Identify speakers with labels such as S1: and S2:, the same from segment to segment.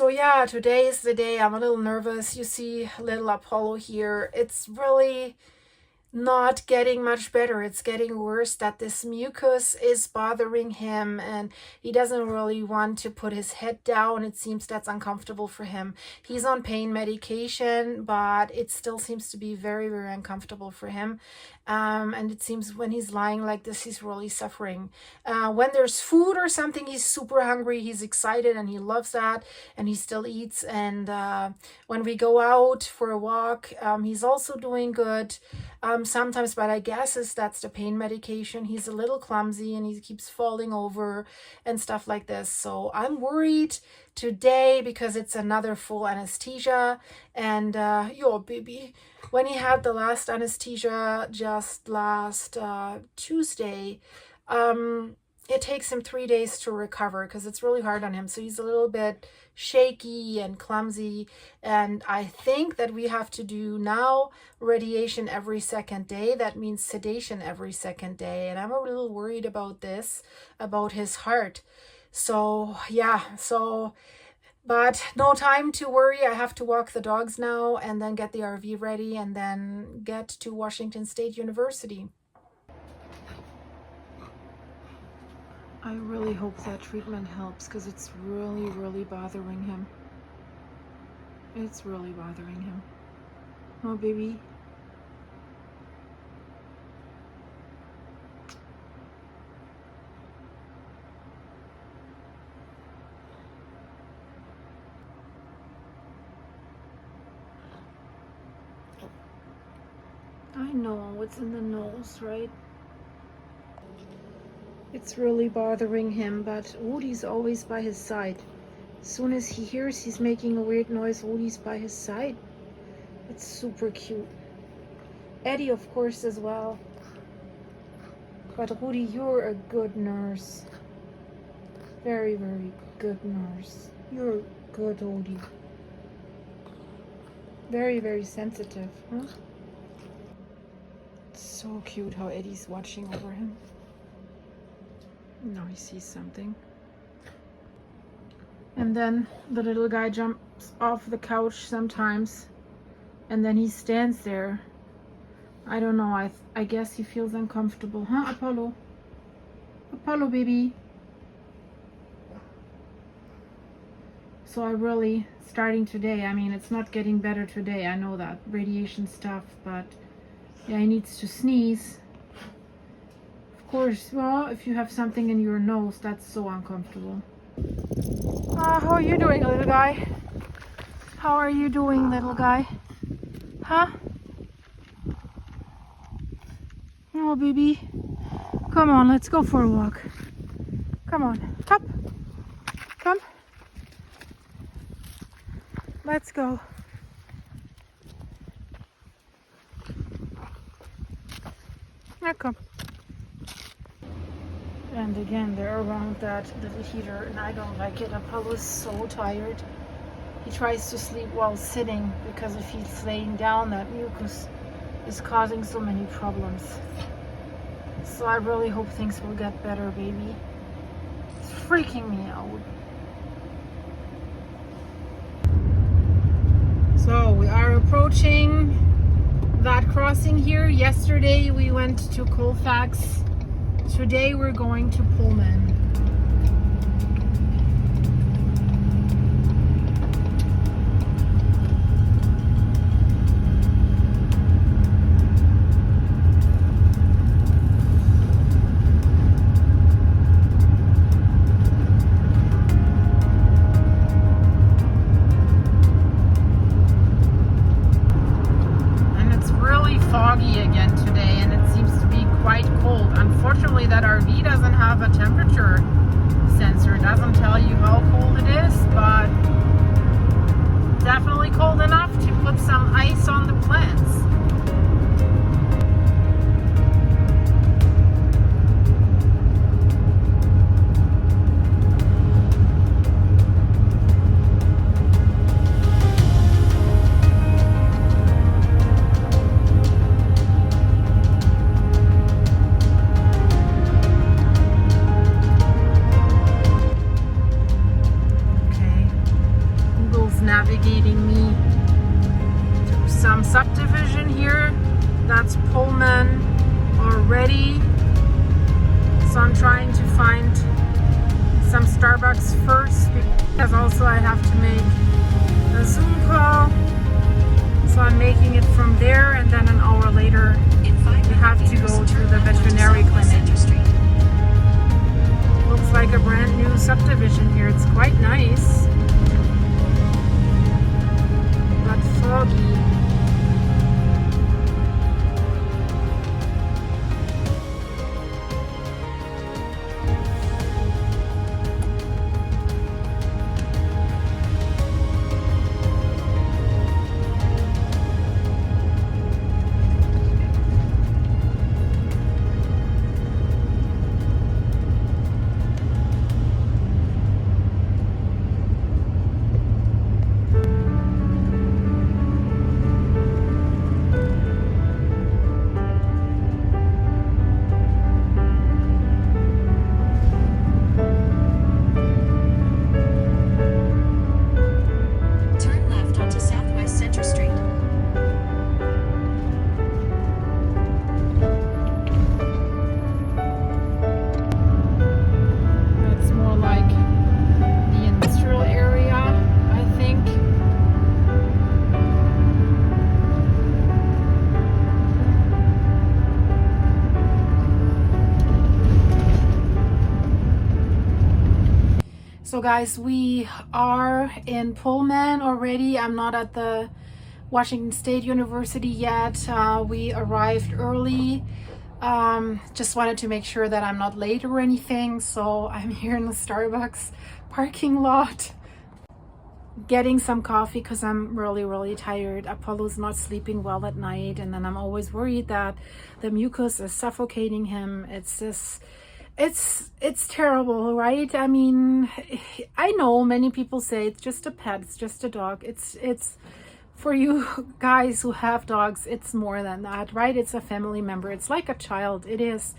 S1: So yeah, today is the day. I'm a little nervous. You see little Apollo here. It's really not getting much better. It's getting worse, that this mucus is bothering him and he doesn't really want to put his head down. It seems that's uncomfortable for him. He's on pain medication, but it still seems to be very, very uncomfortable for him. And it seems when he's lying like this, he's really suffering. When there's food or something, he's super hungry. He's excited and he loves that, and he still eats. And when we go out for a walk, he's also doing good. Sometimes, but I guess that's the pain medication. He's a little clumsy and he keeps falling over and stuff like this. So I'm worried today because it's another full anesthesia. And yo, baby, when he had the last anesthesia just last Tuesday, it takes him 3 days to recover because it's really hard on him. So he's a little bit shaky and clumsy. And I think that we have to do now radiation every second day. That means sedation every second day. And I'm a little worried about this, about his heart. So yeah, but no time to worry. I have to walk the dogs now and then get the RV ready and then get to Washington State University. I really hope that treatment helps because it's really, really bothering him. It's really bothering him. Oh, baby. I know it's in the nose, right? It's really bothering him, but Woody's always by his side. As soon as he hears he's making a weird noise, Woody's by his side. It's super cute. Eddie, of course, as well. But Woody, you're a good nurse. Very, very good nurse. You're good, Woody. Very, very sensitive, huh? It's so cute how Eddie's watching over him. Now he sees something. And then the little guy jumps off the couch sometimes. And then he stands there. I don't know. I guess he feels uncomfortable. Huh, Apollo? Apollo, baby. So I really, starting today, I mean, it's not getting better today. I know that. Radiation stuff. But yeah, he needs to sneeze. Of course, well, if you have something in your nose, that's so uncomfortable. How are you doing, little guy? How are you doing, little guy? Huh? Oh, baby. Come on, let's go for a walk. Come on, up. Come. Let's go. Now come. And again, they're around that little heater, and I don't like it. Apollo is so tired. He tries to sleep while sitting because if he's laying down, that mucus is causing so many problems. So I really hope things will get better, baby. It's freaking me out. So we are approaching that crossing here. Yesterday we went to Colfax. Today we're going to Pullman. And it's really foggy again today, and it seems to be quite cold. Unfortunately, that RV doesn't have a temperature navigating me through some subdivision here. That's Pullman already. So I'm trying to find some Starbucks first, because also I have to make a Zoom call. So I'm making it from there, and then an hour later we have to go to the veterinary clinic. Looks like a brand new subdivision here. It's quite nice, but foggy. So guys, we are in Pullman already. I'm not at the Washington State University yet. We arrived early. Just wanted to make sure that I'm not late or anything. So I'm here in the Starbucks parking lot getting some coffee because I'm really tired. Apollo's not sleeping well at night, and then I'm always worried that the mucus is suffocating him. It's just, it's terrible, right? I mean, I know many people say it's just a pet, it's just a dog. It's for you guys who have dogs, it's more than that, right? It's a family member. It's like a child. It is.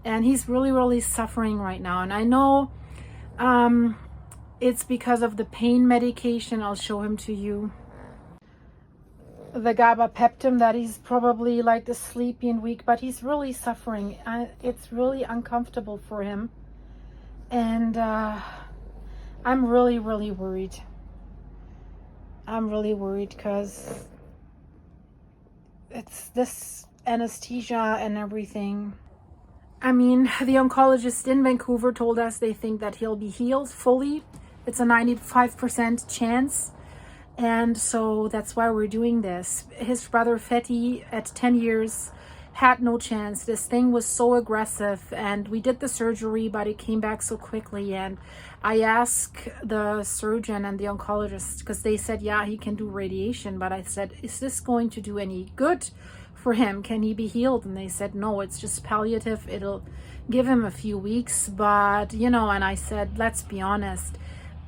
S1: And he's really suffering right now. And I know it's because of the pain medication. I'll show him to you. The gabapentin, that he's probably like the sleepy and weak, but he's really suffering. It's really uncomfortable for him. And I'm really worried. I'm really worried because it's this anesthesia and everything. I mean, the oncologist in Vancouver told us they think that he'll be healed fully. It's a 95% chance. And so that's why we're doing this. His brother Fetty at 10 years had no chance. This thing was so aggressive, and we did the surgery, but it came back so quickly. And I asked the surgeon and the oncologist, because they said, yeah, he can do radiation. But I said, is this going to do any good for him? Can he be healed? And they said, no, it's just palliative. It'll give him a few weeks. But, you know, and I said, let's be honest.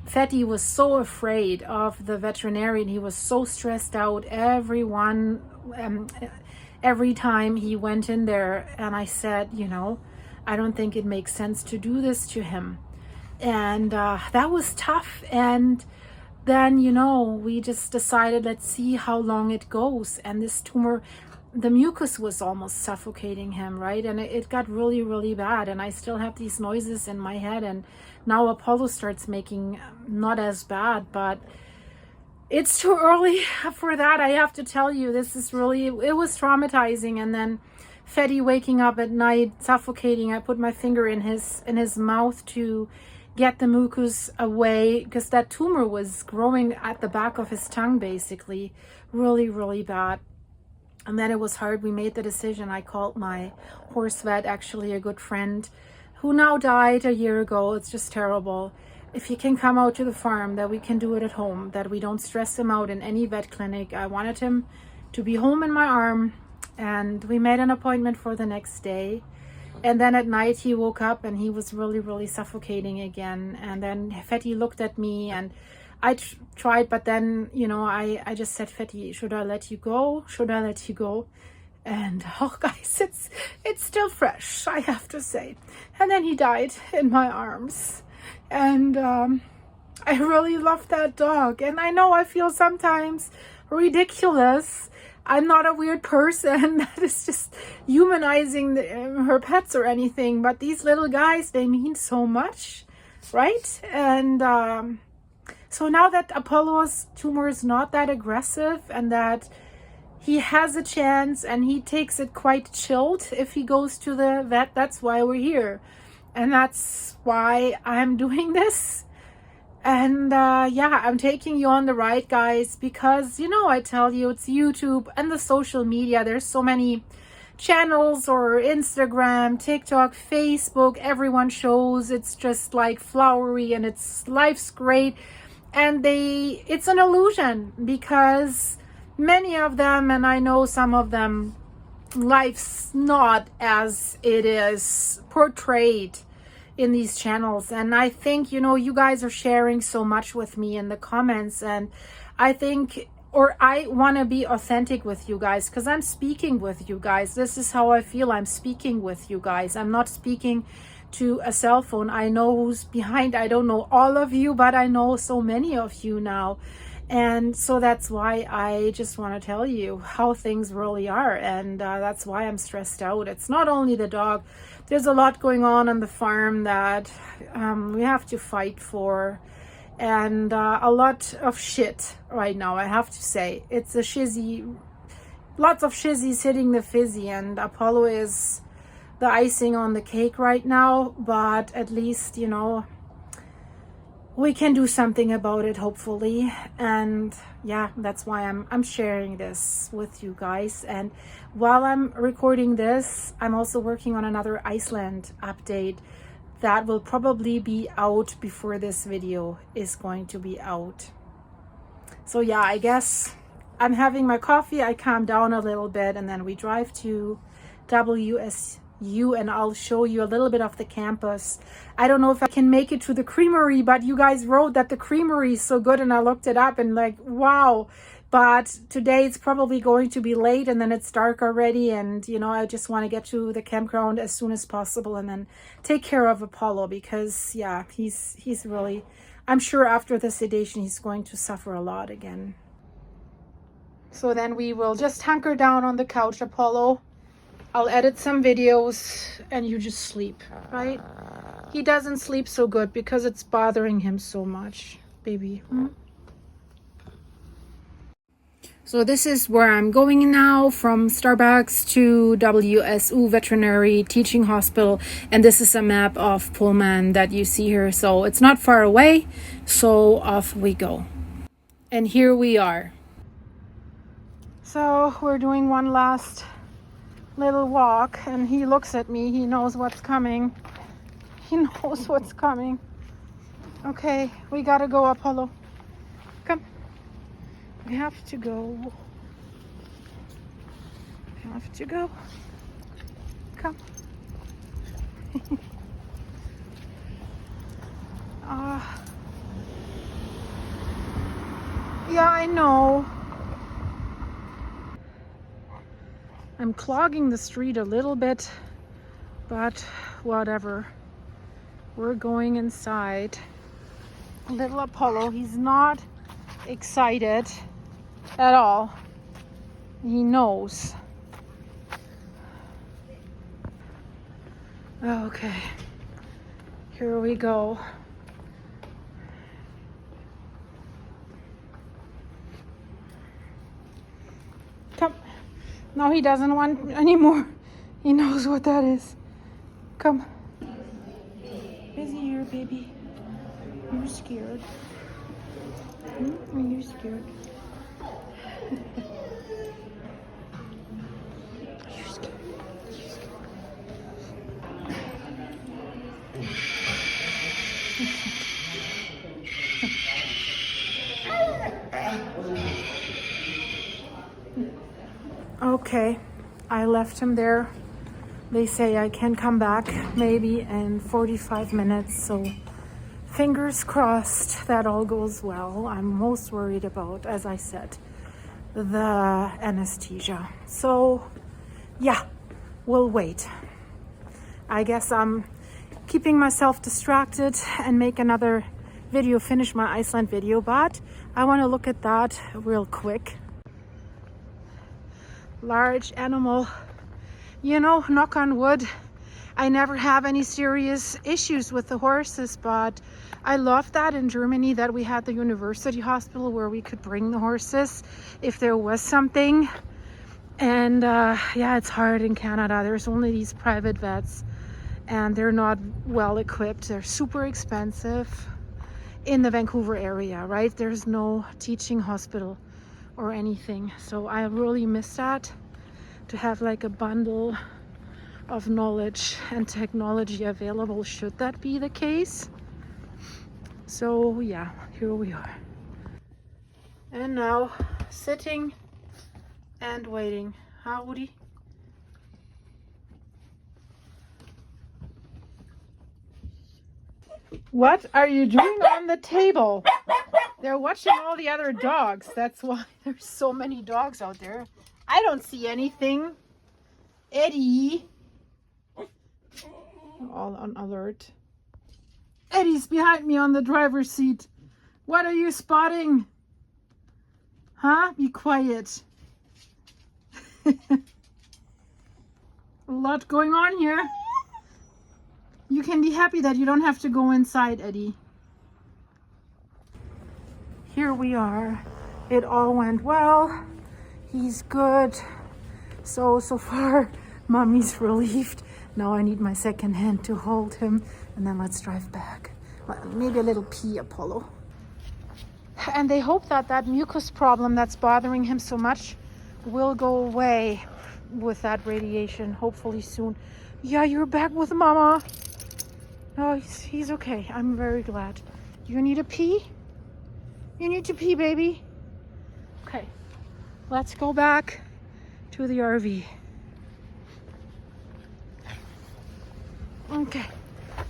S1: Fetty was so afraid of the veterinarian. He was so stressed out. Every time he went in there, and I said, you know, I don't think it makes sense to do this to him. And that was tough. And then, you know, we just decided, let's see how long it goes. And this tumor, the mucus was almost suffocating him, right? And it got really bad. And I still have these noises in my head. And now Apollo starts making not as bad, but it's too early for that. I have to tell you, this is really, it was traumatizing. And then Fetty waking up at night, suffocating. I put my finger in his mouth to get the mucus away, because that tumor was growing at the back of his tongue, basically. Really bad. And then it was hard. We made the decision. I called my horse vet, actually a good friend, who now died a year ago. It's just terrible. If he can come out to the farm, that we can do it at home, that we don't stress him out in any vet clinic. I wanted him to be home in my arm, and we made an appointment for the next day. And then at night he woke up and he was really suffocating again. And then Fetty looked at me, and I tried, but then, you know, I just said, Fetty, should I let you go? Should I let you go? And oh guys, it's still fresh, I have to say. And then he died in my arms. And I really love that dog. And I know I feel sometimes ridiculous. I'm not a weird person that is just humanizing her pets or anything. But these little guys, they mean so much, right? And so now that Apollo's tumor is not that aggressive and that he has a chance and he takes it quite chilled if he goes to the vet, that's why we're here. And that's why I'm doing this. And yeah, I'm taking you on the ride, guys, because, you know, I tell you, it's YouTube and the social media. There's so many channels, or Instagram, TikTok, Facebook. Everyone shows it's just like flowery and it's life's great. And it's an illusion, because many of them, and I know some of them, life's not as it is portrayed in these channels. And I think, you know, you guys are sharing so much with me in the comments, and I think, or I want to be authentic with you guys, because I'm speaking with you guys. This is how I feel. I'm speaking with you guys. I'm not speaking to a cell phone. I know who's behind. I don't know all of you, but I know so many of you now. And so that's why I just want to tell you how things really are. And that's why I'm stressed out. It's not only the dog. There's a lot going on the farm that we have to fight for. And a lot of shit right now, I have to say. It's a shizzy. Lots of shizzies hitting the fizzy. And Apollo is the icing on the cake right now. But at least, you know, we can do something about it, hopefully. And yeah, that's why I'm sharing this with you guys. And while I'm recording this, I'm also working on another Iceland update that will probably be out before this video is going to be out. So yeah, I guess I'm having my coffee, I calm down a little bit, and then we drive to WSU, and I'll show you a little bit of the campus. I don't know if I can make it to the creamery, but you guys wrote that the creamery is so good, and I looked it up and like, wow. But today it's probably going to be late, and then it's dark already, and you know, I just want to get to the campground as soon as possible and then take care of Apollo, because yeah, he's really, I'm sure after the sedation he's going to suffer a lot again. So then we will just hunker down on the couch, Apollo. I'll edit some videos and you just sleep, right? He doesn't sleep so good because it's bothering him so much, baby. So this is where I'm going now, from Starbucks to WSU Veterinary Teaching Hospital. And this is a map of Pullman that you see here. So it's not far away. So off we go. And here we are. So we're doing one last little walk, and he looks at me. He knows what's coming. He knows what's coming. Okay, we gotta go, Apollo. Come. We have to go. We have to go. Come. Yeah, I know. I'm clogging the street a little bit, but whatever. We're going inside. Little Apollo, he's not excited at all. He knows. Okay, here we go. Come. No, he doesn't want anymore. He knows what that is. Come. Is he here, baby? You're scared. Are you scared? You're scared. Okay, I left him there. They say I can come back maybe in 45 minutes, so fingers crossed that all goes well. I'm most worried about, as I said, the anesthesia. So yeah, we'll wait. I guess I'm keeping myself distracted and make another finish my Iceland video, but I want to look at that real quick. Large animal. You know, knock on wood, I never have any serious issues with the horses, but I love that in Germany that we had the university hospital where we could bring the horses if there was something. And yeah, it's hard in Canada. There's only these private vets and they're not well equipped. They're super expensive in the Vancouver area, right? There's no teaching hospital or anything. So I really miss that, to have like a bundle of knowledge and technology available should that be the case. So yeah, here we are. And now sitting and waiting. Huh, Woody? What are you doing on the table? They're watching all the other dogs. That's why there's so many dogs out there. I don't see anything. Eddie. All on alert. Eddie's behind me on the driver's seat. What are you spotting? Huh? Be quiet. A lot going on here. You can be happy that you don't have to go inside, Eddie. Here we are. It all went well. He's good. So far, Mommy's relieved. Now I need my second hand to hold him, and then let's drive back. Maybe a little pee, Apollo. And they hope that that mucus problem that's bothering him so much will go away with that radiation, hopefully soon. Yeah, you're back with Mama. Oh, he's okay. I'm very glad. You need a pee? You need to pee, baby? Okay, let's go back to the RV. Okay,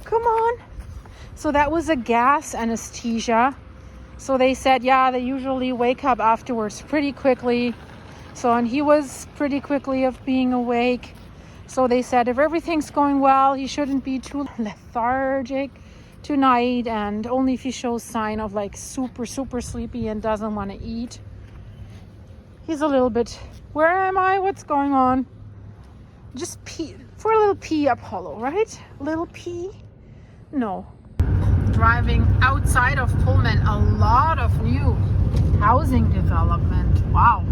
S1: come on. So that was a gas anesthesia. So they said, yeah, they usually wake up afterwards pretty quickly. So, and he was pretty quickly of being awake. So they said if everything's going well, he shouldn't be too lethargic tonight, and only if he shows sign of like super sleepy and doesn't want to eat. He's a little bit, where am I? What's going on? Just pee, for a little pee, Apollo, right? A little pee? No. Driving outside of Pullman, a lot of new housing development. Wow.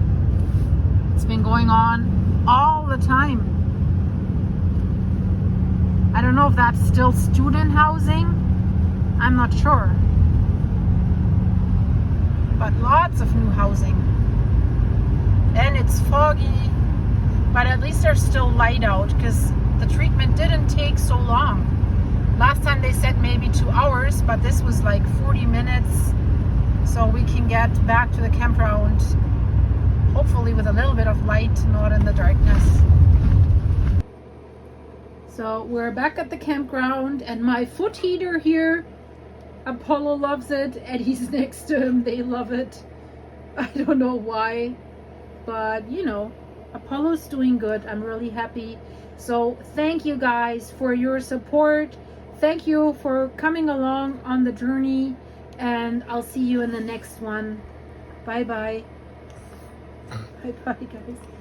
S1: It's been going on all the time. I don't know if that's still student housing. I'm not sure. But lots of new housing. And it's foggy, but at least there's still light out because the treatment didn't take so long. Last time they said maybe 2 hours, but this was like 40 minutes. So we can get back to the campground, hopefully with a little bit of light, not in the darkness. So we're back at the campground, and my foot heater here, Apollo loves it, Eddie's next to him, they love it. I don't know why, but you know, Apollo's doing good. I'm really happy. So thank you guys for your support. Thank you for coming along on the journey, and I'll see you in the next one. Bye bye. Bye bye, guys.